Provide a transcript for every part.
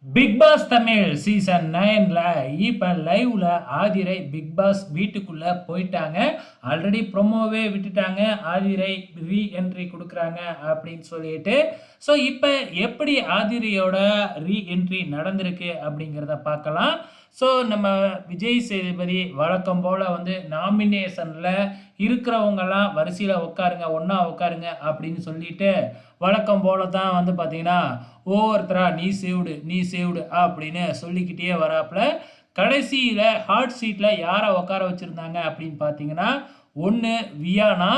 Big pass Tamil season 9ல இப்ப லைவ்ல Aathirai big pass வீட்டுக்குள்ள போயிட்டாங்க. ஆல்ரெடி ப்ரோமோவே விட்டுட்டாங்க. ஆதிரை ரீ என்ட்ரி குடுக்குறாங்க அப்படின்னு சொல்லிட்டு. ஸோ இப்ப எப்படி ஆதிரையோட ரீ என்ட்ரி நடந்திருக்கு அப்படிங்கிறத பார்க்கலாம். ஸோ நம்ம விஜய் சேதுபதி வழக்கம் போல வந்து நாமினேஷன்ல இருக்கிறவங்கலாம் வரிசையில உட்காருங்க, ஒண்ணா உட்காருங்க அப்படின்னு சொல்லிட்டு வழக்கம் போல தான் வந்து பார்த்தீங்கன்னா ஒவ்வொருத்தரா நீ சேவ்டு நீ சேவ்டு அப்படின்னு சொல்லிக்கிட்டே வராப்புல. கடைசியில் ஹாட் சீட்டில் யாரை உட்கார வச்சுருந்தாங்க அப்படின்னு பார்த்தீங்கன்னா, ஒன்று வியானா,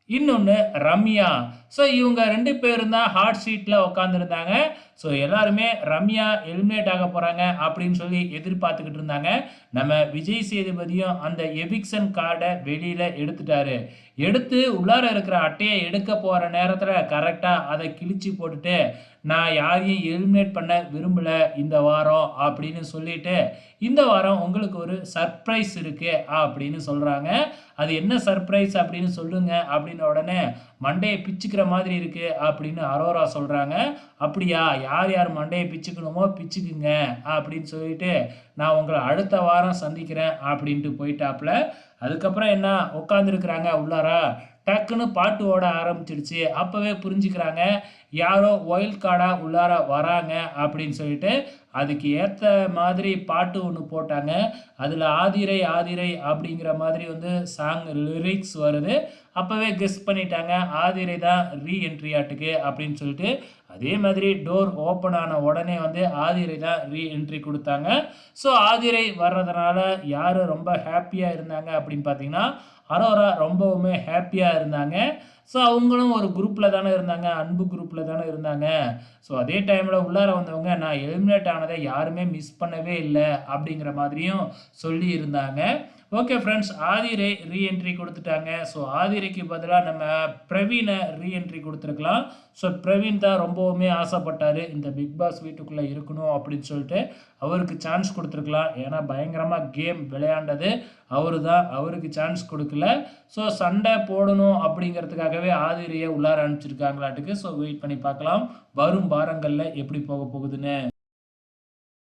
இன்னொன்று ரம்யா. ஸோ இவங்க ரெண்டு பேரும் தான் ஹாட் சீட்டில் உட்காந்துருந்தாங்க. ஸோ எல்லாருமே ரம்யா எலிமினேட் ஆக போகிறாங்க அப்படின்னு சொல்லி எதிர்பார்த்துக்கிட்டு இருந்தாங்க. நம்ம விஜய் சேதுபதியும் அந்த எவிக்ஷன் கார்டை வெளியில் எடுத்துட்டாரு. எடுத்து உள்ளார இருக்கிற அட்டையை எடுக்க போகிற நேரத்தில் கரெக்டாக அதை கிழிச்சு போட்டுட்டு, நான் யாரையும் எலிமினேட் பண்ண விரும்பல இந்த வாரம் அப்படின்னு சொல்லிட்டு, இந்த வாரம் உங்களுக்கு ஒரு சர்ப்ரைஸ் இருக்கு அப்படின்னு சொல்றாங்க. அது என்ன சர்ப்ரைஸ் அப்படின்னு சொல்லுங்க அப்படின்னு உடனே மண்டையை பிச்சுக்கிற மாதிரி இருக்கு அப்படின்னு அரோரா சொல்றாங்க. அப்படியா, யார் யார் மண்டையை பிச்சுக்கணுமோ பிச்சுக்குங்க அப்படின்னு சொல்லிட்டு, நான் உங்களை அடுத்த வாரம் சந்திக்கிறேன் அப்படின்ட்டு போயிட்டாப்புல. அதுக்கப்புறம் என்ன உட்காந்துருக்குறாங்க உள்ளாரா, டக்குன்னு பாட்டு ஓட ஆரம்பிச்சிடுச்சு. அப்பவே புரிஞ்சுக்கிறாங்க யாரோ ஒயில்ட் கார்டா உள்ளார வராங்க அப்படின்னு சொல்லிட்டு. அதுக்கு ஏற்ற மாதிரி பாட்டு ஒன்று போட்டாங்க. அதில் ஆதிரை ஆதிரை அப்படிங்கிற மாதிரி வந்து சாங் லிரிக்ஸ் வருது. அப்போவே கெஸ் பண்ணிட்டாங்க ஆதிரை தான் ரீ என்ட்ரி ஆட்டுக்கு அப்படின்னு சொல்லிட்டு. அதே மாதிரி டோர் ஓப்பன் ஆன உடனே வந்து ஆதிரை தான் ரீ என்ட்ரி கொடுத்தாங்க. ஸோ ஆதிரை வர்றதுனால யார் ரொம்ப ஹாப்பியாக இருந்தாங்க அப்படின்னு பார்த்தீங்கன்னா, அரோரா ரொம்பவுமே ஹாப்பியாக இருந்தாங்க. ஸோ அவங்களும் ஒரு குரூப்பில் தானே இருந்தாங்க, அன்பு குரூப்பில் தானே இருந்தாங்க. ஸோ அதே டைமில் உள்ளார வந்தவங்க நான் எலிமினேட் ஆனதை யாருமே மிஸ் பண்ணவே இல்லை அப்படிங்கிற மாதிரியும் சொல்லி இருந்தாங்க. ஓகே ஃப்ரெண்ட்ஸ், ஆதிரை ரீஎன்ட்ரி கொடுத்துட்டாங்க. ஸோ ஆதிரைக்கு பதிலாக நம்ம பிரவீனை ரீஎன்ட்ரி கொடுத்துருக்கலாம். ஸோ பிரவீன் தான் ரொம்பவுமே ஆசைப்பட்டார் இந்த பிக் பாஸ் வீட்டுக்குள்ளே இருக்கணும் அப்படின்னு சொல்லிட்டு. அவருக்கு சான்ஸ் கொடுத்துருக்கலாம். ஏன்னா பயங்கரமாக கேம் விளையாண்டது அவரு தான். அவருக்கு சான்ஸ் கொடுக்கல. ஸோ சண்டை போடணும் அப்படிங்கிறதுக்காகவே ஆதிரியை உள்ளார அனுப்பிச்சிருக்காங்களாட்டுக்கு. ஸோ வெயிட் பண்ணி பார்க்கலாம் வரும் வாரங்களில் எப்படி போக போகுதுன்னு.